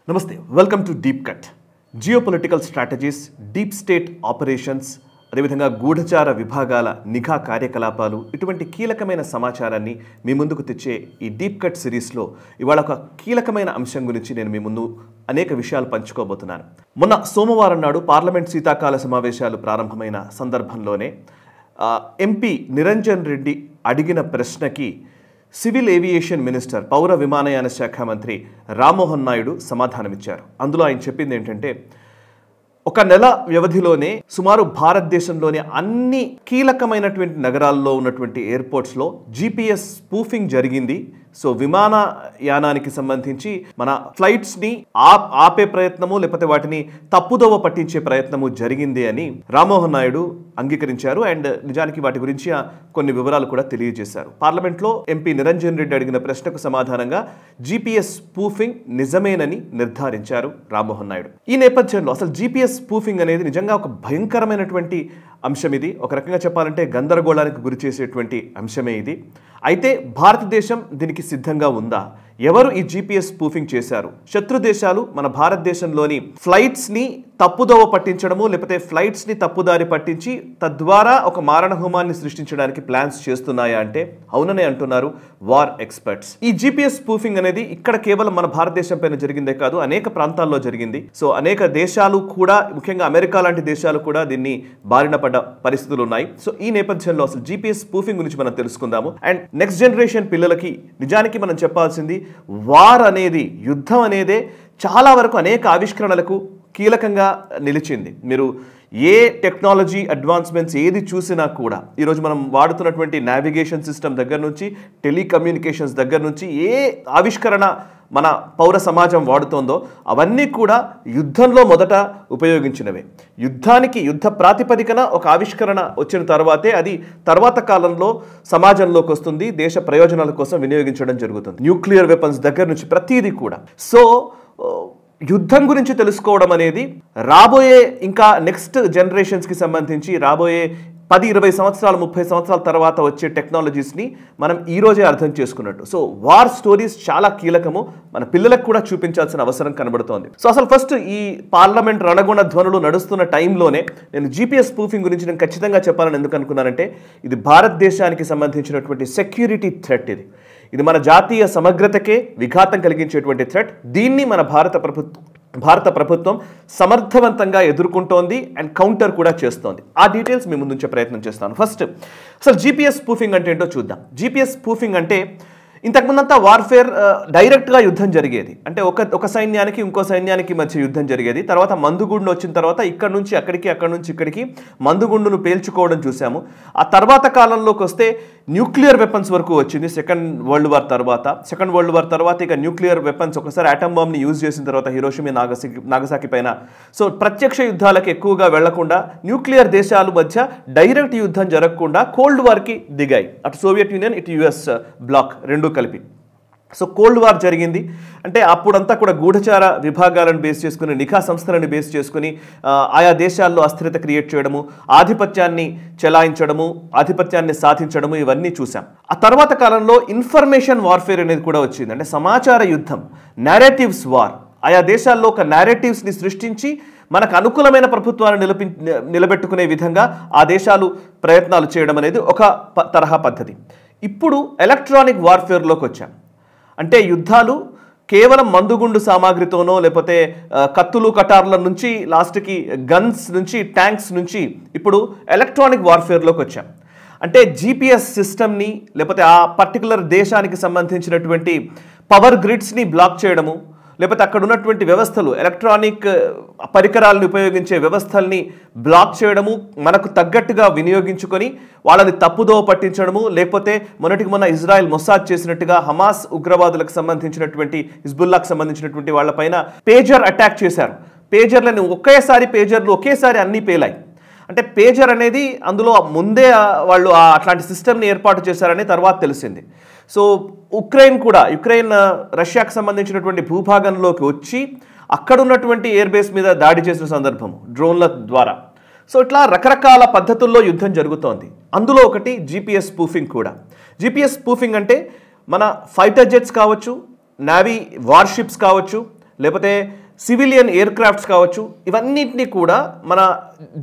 నమస్తే welcome to deep cut geopolitical strategies deep state operations అదేవిధంగా గూఢచార విభాగాల నిఘా కార్యకలాపాలు ఇటువంటి కీలకమైన సమాచారాన్ని మీ ముందుకు తెచ్చే ఈ డీప్ కట్ సిరీస్లో ఇవాళ ఒక కీలకమైన అంశం గురించి నేను మీ ముందు అనేక విషయాలు పంచుకోబోతున్నాను. మొన్న సోమవారం నాడు పార్లమెంట్ శీతాకాల సమావేశాలు ప్రారంభమైన సందర్భంలోనే ఎంపీ నిరంజన్ రెడ్డి అడిగిన ప్రశ్నకి సివిల్ ఏవియేషన్ మినిస్టర్ పౌర విమానయాన శాఖ మంత్రి రామ్మోహన్ నాయుడు సమాధానమిచ్చారు. అందులో ఆయన చెప్పింది ఏంటంటే, ఒక నెల వ్యవధిలోనే సుమారు భారతదేశంలోని అన్ని కీలకమైనటువంటి నగరాల్లో ఉన్నటువంటి ఎయిర్పోర్ట్స్లో జీపీఎస్ స్పూఫింగ్ జరిగింది. సో విమానయానానికి సంబంధించి మన ఫ్లైట్స్ని ఆపే ప్రయత్నము లేకపోతే వాటిని తప్పుదోవ పట్టించే ప్రయత్నము జరిగింది అని రామ్మోహన్ నాయుడు అంగీకరించారు. అండ్ నిజానికి వాటి గురించి కొన్ని వివరాలు కూడా తెలియజేశారు. పార్లమెంట్లో ఎంపీ నిరంజన్ రెడ్డి అడిగిన ప్రశ్నకు సమాధానంగా జీపీఎస్ స్పూఫింగ్ నిజమేనని నిర్ధారించారు రామ్మోహన్ నాయుడు. ఈ నేపథ్యంలో అసలు జీపీఎస్ స్పూఫింగ్ అనేది నిజంగా ఒక భయంకరమైనటువంటి అంశం. ఇది ఒక రకంగా చెప్పాలంటే గందరగోళానికి గురి చేసేటువంటి అంశమే ఇది. అయితే భారతదేశం దీనికి సిద్ధంగా ఉందా? ఎవరు ఈ జీపీఎస్ స్పూఫింగ్ చేశారు? శత్రు దేశాలు మన భారతదేశంలోని ఫ్లైట్స్ని తప్పుదోవ పట్టించడము లేకపోతే ఫ్లైట్స్ని తప్పుదారి పట్టించి తద్వారా ఒక మారణ హోమాన్ని సృష్టించడానికి ప్లాన్స్ చేస్తున్నాయా అంటే అవుననే అంటున్నారు వార్ ఎక్స్పర్ట్స్. ఈ జీపీఎస్ స్పూఫింగ్ అనేది ఇక్కడ కేవలం మన భారతదేశం పైన జరిగిందే కాదు, అనేక ప్రాంతాల్లో జరిగింది. సో అనేక దేశాలు కూడా, ముఖ్యంగా అమెరికా లాంటి దేశాలు కూడా దీన్ని బారిన పడ్డ పరిస్థితులు ఉన్నాయి. సో ఈ నేపథ్యంలో అసలు జీపీఎస్ స్పూఫింగ్ గురించి మనం తెలుసుకుందాము. అండ్ నెక్స్ట్ జనరేషన్ పిల్లలకి నిజానికి మనం చెప్పాల్సింది, వార్ అనేది, యుద్ధం అనేదే చాలా వరకు అనేక ఆవిష్కరణలకు కీలకంగా నిలిచింది. మీరు ఏ టెక్నాలజీ అడ్వాన్స్మెంట్స్ ఏది చూసినా కూడా ఈరోజు మనం వాడుతున్నటువంటి నావిగేషన్ సిస్టమ్ దగ్గర నుంచి టెలికమ్యూనికేషన్స్ దగ్గర నుంచి ఏ ఆవిష్కరణ మన పౌర సమాజం వాడుతోందో అవన్నీ కూడా యుద్ధంలో మొదట ఉపయోగించినవే. యుద్ధ ప్రాతిపదికన ఒక ఆవిష్కరణ వచ్చిన తర్వాతే అది తర్వాత కాలంలో సమాజంలోకి వస్తుంది, దేశ ప్రయోజనాల కోసం వినియోగించడం జరుగుతుంది. న్యూక్లియర్ వెపన్స్ దగ్గర నుంచి ప్రతిదీ కూడా. సో యుద్ధం గురించి తెలుసుకోవడం అనేది రాబోయే ఇంకా నెక్స్ట్ జనరేషన్స్కి సంబంధించి రాబోయే 10-20 సంవత్సరాలు 30 సంవత్సరాల తర్వాత వచ్చే టెక్నాలజీస్ని మనం ఈరోజే అర్థం చేసుకున్నట్టు. సో వార్ స్టోరీస్ చాలా కీలకము, మన పిల్లలకు కూడా చూపించాల్సిన అవసరం కనబడుతోంది. సో అసలు ఫస్ట్ ఈ పార్లమెంట్ రణగుణ ధ్వనులు నడుస్తున్న టైంలోనే నేను జీపీఎస్ స్పూఫింగ్ గురించి నేను ఖచ్చితంగా చెప్పాలని ఎందుకు అనుకున్నానంటే, ఇది భారతదేశానికి సంబంధించినటువంటి సెక్యూరిటీ థ్రెట్. ఇది మన జాతీయ సమగ్రతకే విఘాతం కలిగించేటువంటి థ్రెట్. దీన్ని మన భారత ప్రభుత్వం సమర్థవంతంగా ఎదుర్కొంటోంది అండ్ కౌంటర్ కూడా చేస్తోంది. ఆ డీటెయిల్స్ మీ ముందుంచే ప్రయత్నం చేస్తాను. ఫస్ట్ అసలు జీపీఎస్ స్పూఫింగ్ అంటే ఏంటో చూద్దాం. జీపీఎస్ స్పూఫింగ్ అంటే ఇంతకుముందంతా వార్ఫేర్ డైరెక్ట్గా యుద్ధం జరిగేది. అంటే ఒక సైన్యానికి ఇంకో సైన్యానికి మధ్య యుద్ధం జరిగేది. తర్వాత మందుగుండు వచ్చిన తర్వాత ఇక్కడ నుంచి అక్కడికి, అక్కడి నుంచి ఇక్కడికి మందుగుండును పేల్చుకోవడం చూసాము. ఆ తర్వాత కాలంలోకి వస్తే న్యూక్లియర్ వెపన్స్ వరకు వచ్చింది సెకండ్ వరల్డ్ వార్ తర్వాత ఇక న్యూక్లియర్ వెపన్స్, ఒకసారి ఆటమ్ బాంబ్ని యూజ్ చేసిన తర్వాత హిరోషిమా నాగసాకి పైన. సో ప్రత్యక్ష యుద్ధాలకు ఎక్కువగా వెళ్లకుండా న్యూక్లియర్ దేశాల మధ్య డైరెక్ట్ యుద్ధం జరగకుండా కోల్డ్ వార్కి దిగాయి. అటు సోవియట్ యూనియన్, ఇటు యుఎస్ బ్లాక్ రెండు కలిపి. సో కోల్డ్ వార్ జరిగింది. అంటే అప్పుడంతా కూడా గూఢచార విభాగాలను బేస్ చేసుకుని, నిఘా సంస్థలను బేస్ చేసుకుని ఆయా దేశాల్లో అస్థిరత క్రియేట్ చేయడము, ఆధిపత్యాన్ని చెలాయించడము, ఆధిపత్యాన్ని సాధించడము, ఇవన్నీ చూసాం. ఆ తర్వాత కాలంలో ఇన్ఫర్మేషన్ వార్ఫేర్ అనేది కూడా వచ్చింది. అంటే సమాచార యుద్ధం, నారేటివ్స్ వార్. ఆయా దేశాల్లో ఒక నారేటివ్స్ని సృష్టించి మనకు అనుకూలమైన ప్రభుత్వాన్ని నిలబెట్టుకునే విధంగా ఆ దేశాలు ప్రయత్నాలు చేయడం అనేది ఒక తరహా పద్ధతి. ఇప్పుడు ఎలక్ట్రానిక్ వార్ఫేర్లోకి వచ్చాం. అంటే యుద్ధాలు కేవలం మందుగుండు సామాగ్రితోనో లేకపోతే కత్తులు కటార్ల నుంచి లాస్ట్కి గన్స్ నుంచి ట్యాంక్స్ నుంచి ఇప్పుడు ఎలక్ట్రానిక్ వార్ఫేర్లోకి వచ్చాం. అంటే జీపీఎస్ సిస్టమ్ని లేకపోతే ఆ పర్టికులర్ దేశానికి సంబంధించినటువంటి పవర్ గ్రిడ్స్ని బ్లాక్ చేయడము, లేకపోతే అక్కడ ఉన్నటువంటి వ్యవస్థలు, ఎలక్ట్రానిక్ పరికరాలను ఉపయోగించే వ్యవస్థల్ని బ్లాక్ చేయడము, మనకు తగ్గట్టుగా వినియోగించుకొని వాళ్ళని తప్పుదోవ పట్టించడము, లేకపోతే మొన్న ఇజ్రాయెల్ మొసాద్ చేసినట్టుగా హమాస్ ఉగ్రవాదులకు సంబంధించినటువంటి, హిజ్బుల్లాకు సంబంధించినటువంటి వాళ్ళపైన పేజర్ అటాక్ చేశారు. పేజర్లను ఒకేసారి అన్నీ పేలాయి. అంటే పేజర్ అనేది అందులో ముందే వాళ్ళు అట్లాంటి సిస్టమ్ని ఏర్పాటు చేశారని తర్వాత తెలిసింది. సో యుక్రెయిన్ రష్యాకు సంబంధించినటువంటి భూభాగంలోకి వచ్చి అక్కడ ఉన్నటువంటి ఎయిర్ బేస్ మీద దాడి చేసిన సందర్భము డ్రోన్ల ద్వారా. సో ఇట్లా రకరకాల పద్ధతుల్లో యుద్ధం జరుగుతోంది. అందులో ఒకటి జీపీఎస్ స్పూఫింగ్ కూడా. జీపీఎస్ స్పూఫింగ్ అంటే మన ఫైటర్ జెట్స్ కావచ్చు, నావీ వార్షిప్స్ కావచ్చు, లేకపోతే సివిలియన్ ఎయిర్ క్రాఫ్ట్స్ కావచ్చు, ఇవన్నింటినీ కూడా మన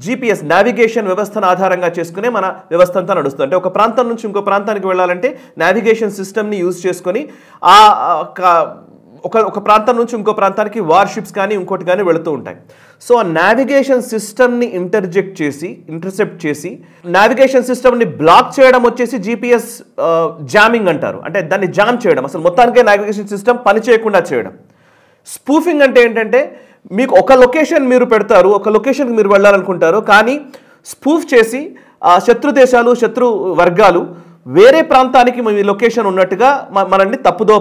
GPS నావిగేషన్ వ్యవస్థను ఆధారంగా చేసుకునే మన వ్యవస్థ అంతా నడుస్తుంది. అంటే ఒక ప్రాంతం నుంచి ఇంకో ప్రాంతానికి వెళ్ళాలంటే నావిగేషన్ సిస్టమ్ని యూజ్ చేసుకొని ఒక ప్రాంతం నుంచి ఇంకో ప్రాంతానికి వార్షిప్స్ కానీ ఇంకోటి కానీ వెళుతూ ఉంటాయి. సో ఆ నావిగేషన్ సిస్టమ్ని ఇంటర్సెప్ట్ చేసి నావిగేషన్ సిస్టమ్ని బ్లాక్ చేయడం వచ్చేసి GPS జామింగ్ అంటారు. అంటే దాన్ని జామ్ చేయడం, అసలు మొత్తానికే నావిగేషన్ సిస్టమ్ పని చేయకుండా చేయడం. స్పూఫింగ్ అంటే ఏంటంటే మీకు ఒక లొకేషన్ మీరు పెడతారు, ఒక లొకేషన్కి మీరు వెళ్ళాలనుకుంటారు, కానీ స్పూఫ్ చేసి శత్రు దేశాలు, శత్రు వర్గాలు వేరే ప్రాంతానికి మీ లొకేషన్ ఉన్నట్టుగా మనల్ని తప్పుదోవ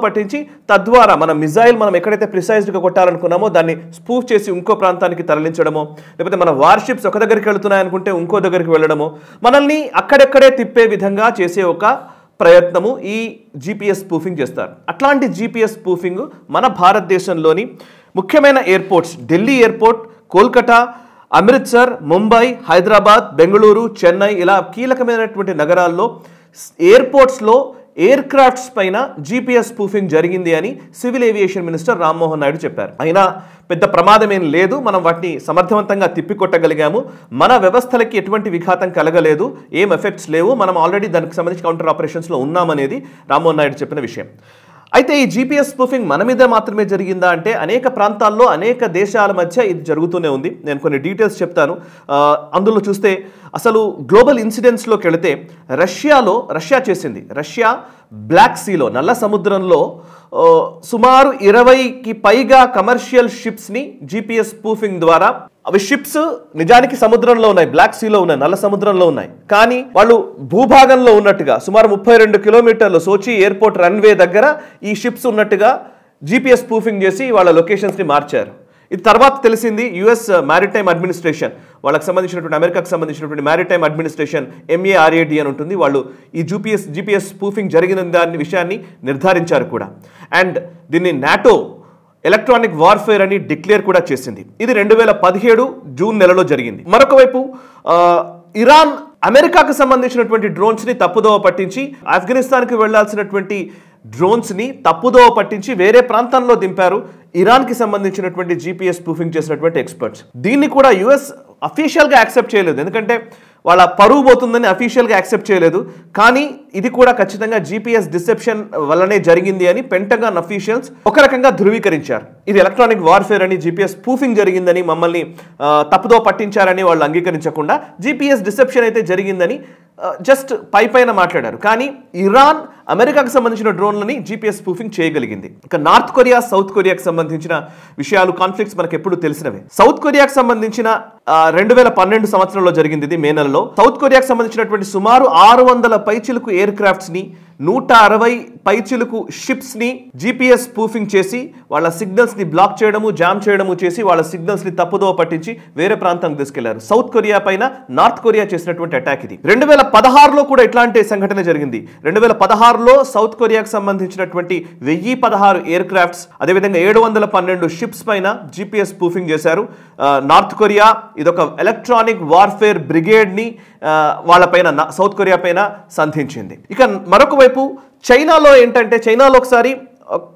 పట్టించి తద్వారా మన మిజైల్ మనం ఎక్కడైతే ప్రిసైజ్డ్గా కొట్టాలనుకున్నామో దాన్ని స్పూఫ్ చేసి ఇంకో ప్రాంతానికి తరలించడమో, లేకపోతే మన వార్షిప్స్ ఒక దగ్గరికి వెళుతున్నాయనుకుంటే ఇంకో దగ్గరికి వెళ్ళడమో, మనల్ని అక్కడెక్కడే తిప్పే విధంగా చేసే ఒక ప్రయత్నము ఈ GPS స్పూఫింగ్ చేస్తారు. అట్లాంటి GPS స్పూఫింగ్ మన భారతదేశంలోని ముఖ్యమైన ఎయిర్పోర్ట్స్, ఢిల్లీ ఎయిర్పోర్ట్, కోల్కతా, అమృత్సర్, ముంబై, హైదరాబాద్, బెంగళూరు, చెన్నై, ఇలా కీలకమైనటువంటి నగరాల్లో ఎయిర్పోర్ట్స్లో ఎయిర్ క్రాఫ్ట్స్ పైన GPS స్పూఫింగ్ జరిగింది అని civil aviation minister Rammohan Naidu చెప్పారు. అయినా పెద్ద ప్రమాదం ఏం లేదు, మనం వాటిని సమర్థవంతంగా తిప్పికొట్టగలిగాము, మన వ్యవస్థలకి ఎటువంటి విఘాతం కలగలేదు, ఏం ఎఫెక్ట్స్ లేవు, మనం ఆల్రెడీ దానికి సంబంధించి కౌంటర్ ఆపరేషన్స్లో ఉన్నామనేది రామ్మోహన్ నాయుడు చెప్పిన విషయం. అయితే ఈ GPS స్పూఫింగ్ మన మీద మాత్రమే జరిగిందా అంటే అనేక ప్రాంతాల్లో అనేక దేశాల మధ్య ఇది జరుగుతూనే ఉంది. నేను కొన్ని డీటెయిల్స్ చెప్తాను. అందులో చూస్తే అసలు గ్లోబల్ ఇన్సిడెంట్స్లోకి వెళితే రష్యా చేసింది. రష్యా బ్లాక్ సీలో, నల్ల సముద్రంలో సుమారు 20కి పైగా కమర్షియల్ షిప్స్ని GPS స్పూఫింగ్ ద్వారా, అవి షిప్స్ నిజానికి సముద్రంలో ఉన్నాయి, బ్లాక్ సీలో ఉన్నాయి, నల్ల సముద్రంలో ఉన్నాయి, కానీ వాళ్ళు భూభాగంలో ఉన్నట్టుగా సుమారు 32 కిలోమీటర్లు సోచి ఎయిర్పోర్ట్ రన్వే దగ్గర ఈ షిప్స్ ఉన్నట్టుగా GPS స్పూఫింగ్ చేసి వాళ్ళ లొకేషన్స్ని మార్చారు. ఇది తర్వాత తెలిసింది US మ్యారిటైమ్ అడ్మినిస్ట్రేషన్, వాళ్ళకి సంబంధించినటువంటి అమెరికాకు సంబంధించినటువంటి మ్యారిటైమ్ అడ్మినిస్ట్రేషన్ MARAD అని ఉంటుంది, వాళ్ళు ఈ GPS స్పూఫింగ్ జరిగిన దాని విషయాన్ని నిర్ధారించారు కూడా. అండ్ దీన్ని నాటో ఎలక్ట్రానిక్ వార్ఫేర్ అని డిక్లేర్ కూడా చేసింది. ఇది 2017 జూన్ నెలలో జరిగింది. మరొక వైపు ఇరాన్ అమెరికాకు సంబంధించినటువంటి డ్రోన్స్ని తప్పుదోవ పట్టించి ఆఫ్ఘనిస్తాన్కి వెళ్లాల్సినటువంటి డ్రోన్స్ని తప్పుదోవ పట్టించి వేరే ప్రాంతంలో దింపారు ఇరాన్కి సంబంధించినటువంటి GPS స్పూఫింగ్ చేసినటువంటి ఎక్స్పర్ట్స్. దీన్ని కూడా US అఫీషియల్గా యాక్సెప్ట్ చేయలేదు, ఎందుకంటే వాళ్ళ పరువు పోతుందని అఫీషియల్గా యాక్సెప్ట్ చేయలేదు. కానీ ఇది కూడా ఖచ్చితంగా GPS డిసెప్షన్ వల్లనే జరిగింది అని పెంటగాన్ అఫీషియల్స్ ఒక రకంగా ధృవీకరించారు. ఇది ఎలక్ట్రానిక్ వార్ఫేర్ అని, GPS స్పూఫింగ్ జరిగిందని, మమ్మల్ని తప్పుదో పట్టించారని వాళ్ళు అంగీకరించకుండా GPS డిసెప్షన్ అయితే జరిగిందని జస్ట్ పైన మాట్లాడారు. కానీ ఇరాన్ అమెరికాకు సంబంధించిన డ్రోన్లని GPS స్పూఫింగ్ చేయగలిగింది. ఇక నార్త్ కొరియా, సౌత్ కొరియాకు సంబంధించిన విషయాలు, కాన్ఫ్లిక్ట్స్ మనకు ఎప్పుడు తెలిసినవే. సౌత్ కొరియాకు సంబంధించిన 2012 సంవత్సరంలో జరిగింది ఇది, మే నెలలో. సౌత్ కొరియాకు సంబంధించినటువంటి సుమారు 600 పైచిలుకు ఎయిర్ క్రాఫ్ట్స్ ని, 160 పైచిలుకు షిప్స్ ని GPS స్పూఫింగ్ చేసి వాళ్ళ సిగ్నల్స్ ని బ్లాక్ చేయడము, జామ్ చేయడము చేసి వాళ్ళ సిగ్నల్స్ ని తప్పుదోవ పట్టించి వేరే ప్రాంతానికి తీసుకెళ్లారు. సౌత్ కొరియా పైన నార్త్ కొరియా చేసినటువంటి అటాక్ ఇది. 2016లో కూడా ఇట్లాంటి సంఘటన జరిగింది. 2016లో సౌత్ కొరియాకు సంబంధించినటువంటి 1016 ఎయిర్ క్రాఫ్ట్స్, అదేవిధంగా 712 షిప్స్ పైన GPS స్పూఫింగ్ చేశారు. నార్త్ కొరియా ఇదొక ఎలక్ట్రానిక్ వార్ఫేర్ బ్రిగేడ్ ని వాళ్ళపైన, సౌత్ కొరియా పైన సంధించింది. ఇక మరొక వైపు చైనాలో ఏంటంటే, చైనాలో ఒకసారి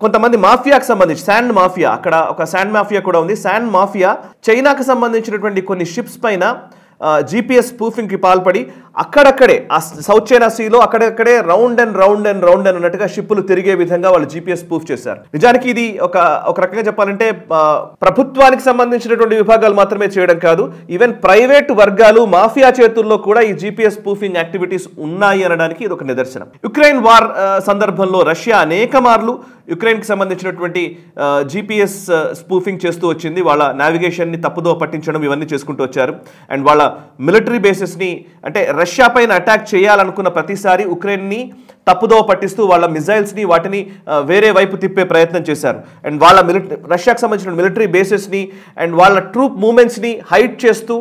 కొంతమంది మాఫియాకు సంబంధించి, శాండ్ మాఫియా, అక్కడ ఒక శాండ్ మాఫియా కూడా ఉంది. శాండ్ మాఫియా చైనాకు సంబంధించినటువంటి కొన్ని షిప్స్ పైన GPS స్పూఫింగ్కి పాల్పడి అక్కడక్కడే ఆ సౌత్ చైనా సీలో అక్కడక్కడే రౌండ్ అండ్ అన్నట్టుగా షిప్పులు తిరిగే విధంగా వాళ్ళు GPS స్పూఫ్ చేశారు. నిజానికి ఇది ఒక రకంగా చెప్పాలంటే ప్రభుత్వానికి సంబంధించినటువంటి విభాగాలు మాత్రమే చేయడం కాదు, ఈవెన్ ప్రైవేట్ వర్గాలు, మాఫియా చేతుల్లో కూడా ఈ GPS స్పూఫింగ్ యాక్టివిటీస్ ఉన్నాయి అనడానికి ఇది ఒక నిదర్శనం. యుక్రెయిన్ వార్ సందర్భంలో రష్యా అనేక మార్లు యుక్రెయిన్కి సంబంధించినటువంటి GPS స్పూఫింగ్ చేస్తూ వచ్చింది. వాళ్ళ నావిగేషన్ని తప్పుదో పట్టించడం ఇవన్నీ చేసుకుంటూ వచ్చారు. అండ్ వాళ్ళ మిలిటరీ బేసెస్ని, అంటే రష్యా పైన అటాక్ చేయాలనుకున్న ప్రతిసారి ఉక్రెయిన్ని తప్పుదోవ పట్టిస్తూ వాళ్ళ మిజైల్స్ని వాటిని వేరే వైపు తిప్పే ప్రయత్నం చేశారు. అండ్ వాళ్ళ రష్యాకు సంబంధించిన మిలిటరీ బేసెస్ని అండ్ వాళ్ళ ట్రూప్ మూవ్మెంట్స్ని హైడ్ చేస్తూ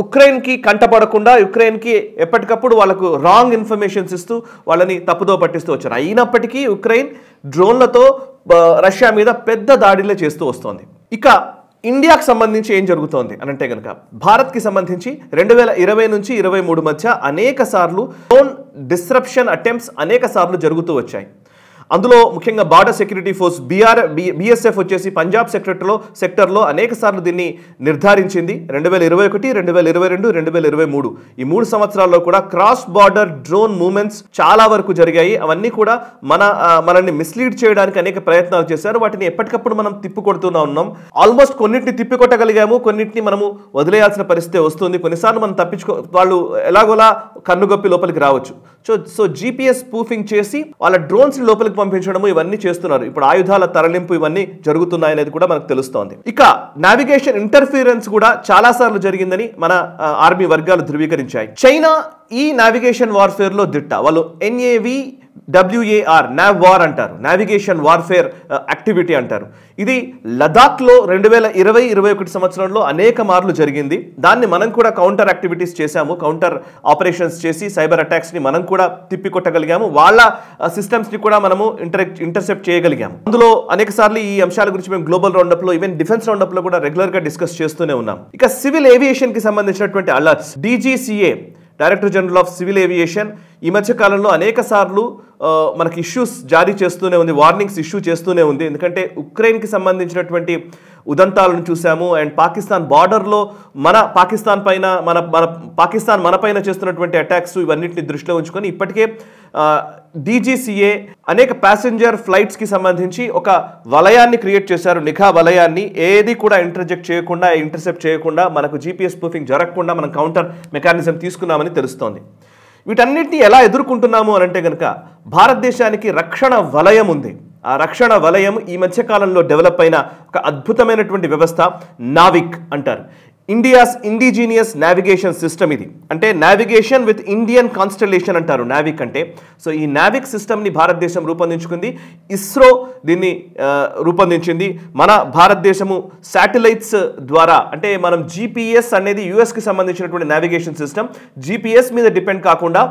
ఉక్రెయిన్కి కంటపడకుండా, యుక్రెయిన్కి ఎప్పటికప్పుడు వాళ్ళకు రాంగ్ ఇన్ఫర్మేషన్స్ ఇస్తూ వాళ్ళని తప్పుదోవ పట్టిస్తూ వచ్చారు. అయినప్పటికీ ఉక్రెయిన్ డ్రోన్లతో రష్యా మీద పెద్ద దాడిలే చేస్తూ వస్తోంది. ఇక ఇండియాకు సంబంధించి ఏం జరుగుతోంది అని అంటే కనుక, భారత్కి సంబంధించి 2020 నుంచి 2023 మధ్య అనేక సార్లు డ్రోన్ డిస్రప్షన్ అటెంప్ట్స్ అనేక సార్లు జరుగుతూ వచ్చాయి. అందులో ముఖ్యంగా బార్డర్ సెక్యూరిటీ ఫోర్స్ బిఎస్ఎఫ్ వచ్చేసి పంజాబ్ సెక్టర్లో అనేక సార్లు దీన్ని నిర్ధారించింది. 2021, 2022, 2023 ఈ 3 సంవత్సరాల్లో కూడా క్రాస్ బార్డర్ డ్రోన్ మూవ్మెంట్స్ చాలా వరకు జరిగాయి. అవన్నీ కూడా మనల్ని మిస్లీడ్ చేయడానికి అనేక ప్రయత్నాలు చేశారు. వాటిని ఎప్పటికప్పుడు మనం తిప్పికొడుతూనే ఉన్నాం. ఆల్మోస్ట్ కొన్నింటిని తిప్పికొట్టగలిగాము, కొన్నింటిని మనము వదిలేయాల్సిన పరిస్థితి వస్తుంది. కొన్నిసార్లు మనం వాళ్ళు ఎలాగోలా కన్నుగొప్పి లోపలికి రావచ్చు. సో జీపీఎస్ స్పూఫింగ్ చేసి వాళ్ళ డ్రోన్స్ లోపలికి పంపించడము ఇవన్నీ చేస్తున్నారు. ఇప్పుడు ఆయుధాల తరలింపు ఇవన్నీ జరుగుతున్నాయనేది కూడా మనకు తెలుస్తోంది. ఇక నావిగేషన్ ఇంటర్ఫీరెన్స్ కూడా చాలా సార్లు జరిగిందని మన ఆర్మీ వర్గాలు ధృవీకరించాయి. చైనా ఈ నావిగేషన్ వార్ఫేర్ లో దిట్ట. వాళ్ళు NAVWAR NAVWAR అంటారు, నావిగేషన్ వార్ఫేర్ యాక్టివిటీ అంటారు. ఇది లదాఖ్లో 2020-21 సంవత్సరంలో అనేక మార్లు జరిగింది. దాన్ని మనం కూడా కౌంటర్ యాక్టివిటీస్ చేశాము, కౌంటర్ ఆపరేషన్స్ చేసి సైబర్ అటాక్స్ని మనం కూడా తిప్పికొట్టగలిగాము. వాళ్ళ సిస్టమ్స్ని కూడా మనము ఇంటర్సెప్ట్ చేయగలిగాము. అందులో అనేక సార్లు ఈ అంశాల గురించి మేము గ్లోబల్ రౌండప్లో, ఈవెన్ డిఫెన్స్ రౌండప్లో కూడా రెగ్యులర్గా డిస్కస్ చేస్తూనే ఉన్నాం. ఇక సివిల్ ఏవియేషన్కి సంబంధించినటువంటి alerts, DGCA director general of civil aviation ఈ మధ్య కాలంలో అనేక సార్లు మనకి ఇష్యూస్ జారీ చేస్తూనే ఉంది, వార్నింగ్స్ ఇష్యూ చేస్తూనే ఉంది. ఎందుకంటే ఉక్రెయిన్కి సంబంధించినటువంటి ఉదంతాలను చూసాము. అండ్ పాకిస్తాన్ బార్డర్లో పాకిస్తాన్ మనపైన చేస్తున్నటువంటి అటాక్స్ ఇవన్నింటిని దృష్టిలో ఉంచుకొని ఇప్పటికే DGCA అనేక ప్యాసింజర్ ఫ్లైట్స్కి సంబంధించి ఒక వలయాన్ని క్రియేట్ చేశారు, నిఘా వలయాన్ని. ఏది కూడా ఇంటర్సెప్ట్ చేయకుండా మనకు జీపీఎస్ స్పూఫింగ్ జరగకుండా మనం కౌంటర్ మెకానిజం తీసుకున్నామని తెలుస్తోంది. వీటన్నిటిని ఎలా ఎదుర్కొంటున్నాము అని అంటే కనుక భారతదేశానికి రక్షణ వలయం ఉంది. ఆ రక్షణ వలయం ఈ మధ్యకాలంలో డెవలప్ అయిన ఒక అద్భుతమైనటువంటి వ్యవస్థ నావిక్ అంటారు. India's indigenous navigation system. ఇది అంటే నావిగేషన్ విత్ ఇండియన్ కాన్స్టలేషన్ అంటారు నావిక్ అంటే. సో ఈ నావిక్ సిస్టమ్ని భారతదేశం రూపొందించుకుంది. ఇస్రో దీన్ని రూపొందించింది. మన భారతదేశము శాటిలైట్స్ ద్వారా, అంటే మనం GPS అనేది యుఎస్కి సంబంధించినటువంటి నావిగేషన్ సిస్టమ్, GPS మీద డిపెండ్ కాకుండా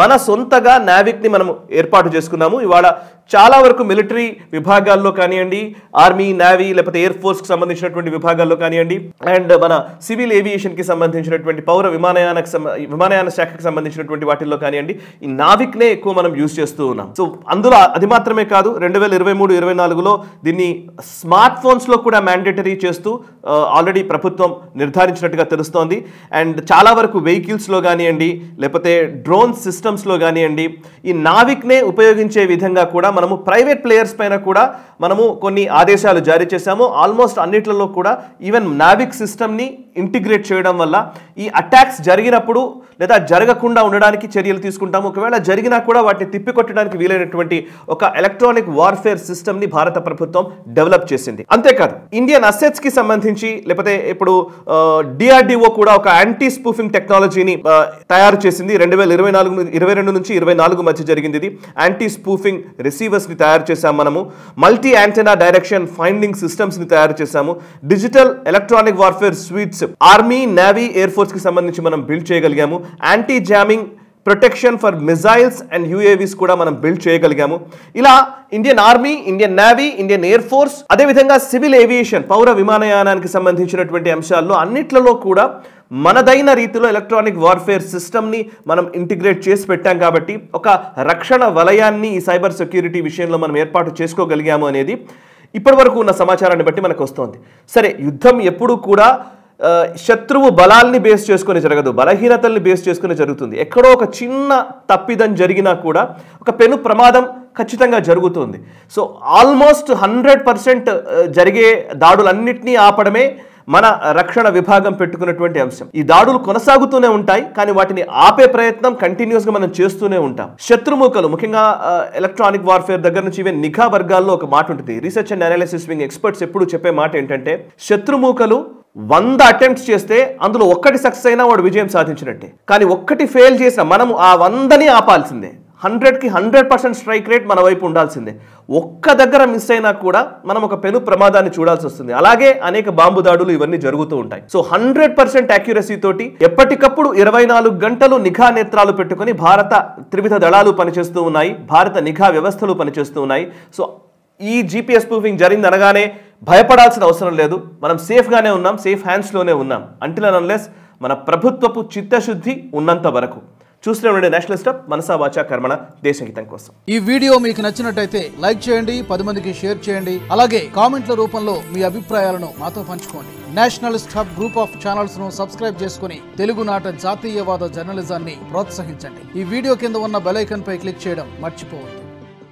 మన సొంతగా నావిక్ని మనం ఏర్పాటు చేసుకున్నాము. ఇవాళ చాలా వరకు మిలిటరీ విభాగాల్లో కానివ్వండి, ఆర్మీ, నేవీ లేకపోతే ఎయిర్ ఫోర్స్కి సంబంధించినటువంటి విభాగాల్లో కానివ్వండి, అండ్ మన సివిల్ ఏవియేషన్కి సంబంధించినటువంటి పౌర విమానయాన శాఖకి సంబంధించినటువంటి వాటిల్లో కానివ్వండి, ఈ నావిక్నే ఎక్కువ మనం యూజ్ చేస్తూ ఉన్నాం. సో అందులో అది మాత్రమే కాదు, 2023-24లో దీన్ని స్మార్ట్ ఫోన్స్లో కూడా మ్యాండేటరీ చేస్తూ ఆల్రెడీ ప్రభుత్వం నిర్ధారించినట్టుగా తెలుస్తోంది. అండ్ చాలా వరకు వెహికల్స్లో కానివ్వండి, లేకపోతే డ్రోన్ సిస్టమ్స్లో కానివ్వండి, ఈ నావిక్నే ఉపయోగించే విధంగా కూడా మనము ప్రైవేట్ ప్లేయర్స్ పైన కూడా మనము కొన్ని ఆదేశాలు జారీ చేశాము. ఆల్మోస్ట్ అన్నిట్లలో కూడా ఈవెన్ నావిక్ సిస్టమ్ని ఇంటిగ్రేట్ చేయడం వల్ల ఈ అటాక్స్ జరిగినప్పుడు లేదా జరగకుండా ఉండడానికి చర్యలు తీసుకుంటాము. ఒకవేళ జరిగినా కూడా వాటిని తిప్పికొట్టడానికి వీలైనటువంటి ఒక ఎలక్ట్రానిక్ వార్ఫేర్ సిస్టమ్ని భారత ప్రభుత్వం డెవలప్ చేసింది. అంతేకాదు ఇండియన్ అసెట్స్కి సంబంధించి, లేకపోతే ఇప్పుడు DRDO కూడా ఒక యాంటీ స్పూఫింగ్ టెక్నాలజీని తయారు చేసింది. 2022 నుంచి 24 మధ్య జరిగింది. ఇది యాంటీ స్పూఫింగ్ రిసీవర్స్ని తయారు చేశాము. మనము మల్టీ యాంటెనా డైరెక్షన్ ఫైండింగ్ సిస్టమ్స్ని తయారు చేశాము. Digital electronic warfare suites army, navy, air force కి సంబంధించి మనం బిల్డ్ చేయగలిగాము. Anti jamming protection for missiles and UAVs కూడా మనం బిల్డ్ చేయగలిగాము. ఇలా Indian army, Indian navy, Indian air force, అదేవిధంగా సివిల్ ఏవియేషన్ పౌర విమానయానానికి సంబంధించినటువంటి అంశాల్లో అన్నిట్లలో కూడా మనదైన రీతిలో ఎలక్ట్రానిక్ వార్ఫేర్ సిస్టమ్ని మనం ఇంటిగ్రేట్ చేసి పెట్టాం. కాబట్టి ఒక రక్షణ వలయాన్ని ఈ సైబర్ సెక్యూరిటీ విషయంలో మనం ఏర్పాటు చేసుకోగలిగాము అనేది ఇప్పటి వరకు ఉన్న సమాచారాన్ని బట్టి మనకు వస్తోంది. సరే, యుద్ధం ఎప్పుడు కూడా శత్రువు బలాల్ని బేస్ చేసుకుని జరగదు, బలహీనతల్ని బేస్ చేసుకుని జరుగుతుంది. ఎక్కడో ఒక చిన్న తప్పిదం జరిగినా కూడా ఒక పెను ప్రమాదం ఖచ్చితంగా జరుగుతుంది. సో ఆల్మోస్ట్ 100% జరిగే దాడులన్నింటినీ ఆపడమే మన రక్షణ విభాగం పెట్టుకున్నటువంటి అంశం. ఈ దాడులు కొనసాగుతూనే ఉంటాయి, కానీ వాటిని ఆపే ప్రయత్నం కంటిన్యూస్గా మనం చేస్తూనే ఉంటాం. శత్రుమూకలు, ముఖ్యంగా ఎలక్ట్రానిక్ వార్ఫేర్ దగ్గర నుంచి ఈవెన్ నిఘా వర్గాల్లో ఒక మాట ఉంటుంది. Research and analysis wing experts ఎప్పుడు చెప్పే మాట ఏంటంటే, శత్రుమూకలు 100 అటెంప్ట్స్ చేస్తే అందులో ఒక్కటి సక్సెస్ అయినా వాడు విజయం సాధించినట్టే. కానీ ఒక్కటి ఫెయిల్ చేసిన మనము ఆ 100ని ఆపాల్సిందే. 100కి 100% స్ట్రైక్ రేట్ మన వైపు ఉండాల్సిందే. ఒక్క దగ్గర మిస్ అయినా కూడా మనం ఒక పెను ప్రమాదాన్ని చూడాల్సి వస్తుంది. అలాగే అనేక బాంబు దాడులు ఇవన్నీ జరుగుతూ ఉంటాయి. సో 100% యాక్యురసీ తోటి ఎప్పటికప్పుడు 24 గంటలు నిఘా నేత్రాలు పెట్టుకుని భారత త్రివిధ దళాలు పనిచేస్తూ ఉన్నాయి, భారత నిఘా వ్యవస్థలు పనిచేస్తూ ఉన్నాయి. సో ఈ GPS స్పూఫింగ్ జరిగింది అనగానే భయపడాల్సిన అవసరం లేదు. మనం సేఫ్గానే ఉన్నాం, సేఫ్ హ్యాండ్స్లోనే ఉన్నాం. అంటిల్ అండ్ అన్లెస్ మన ప్రభుత్వపు చిత్తశుద్ధి ఉన్నంత వరకు. చూస్తూనే ఉండండి నేషనలిస్ట్ హబ్, మనసా వాచా కర్మణ, దేశహితం కోసం. ఈ వీడియో మీకు నచ్చినట్టయితే లైక్ చేయండి, 10 మందికి షేర్ చేయండి. అలాగే కామెంట్ల రూపంలో మీ అభిప్రాయాలను మాతో పంచుకోండి. Nationalist hub group of channels ను సబ్స్క్రైబ్ చేసుకుని తెలుగునాట జాతీయవాద జర్నలిజాన్ని ప్రోత్సహించండి. ఈ వీడియో కింద ఉన్న బెల్ ఐకాన్ పై క్లిక్ చేయడం మర్చిపోవద్దు.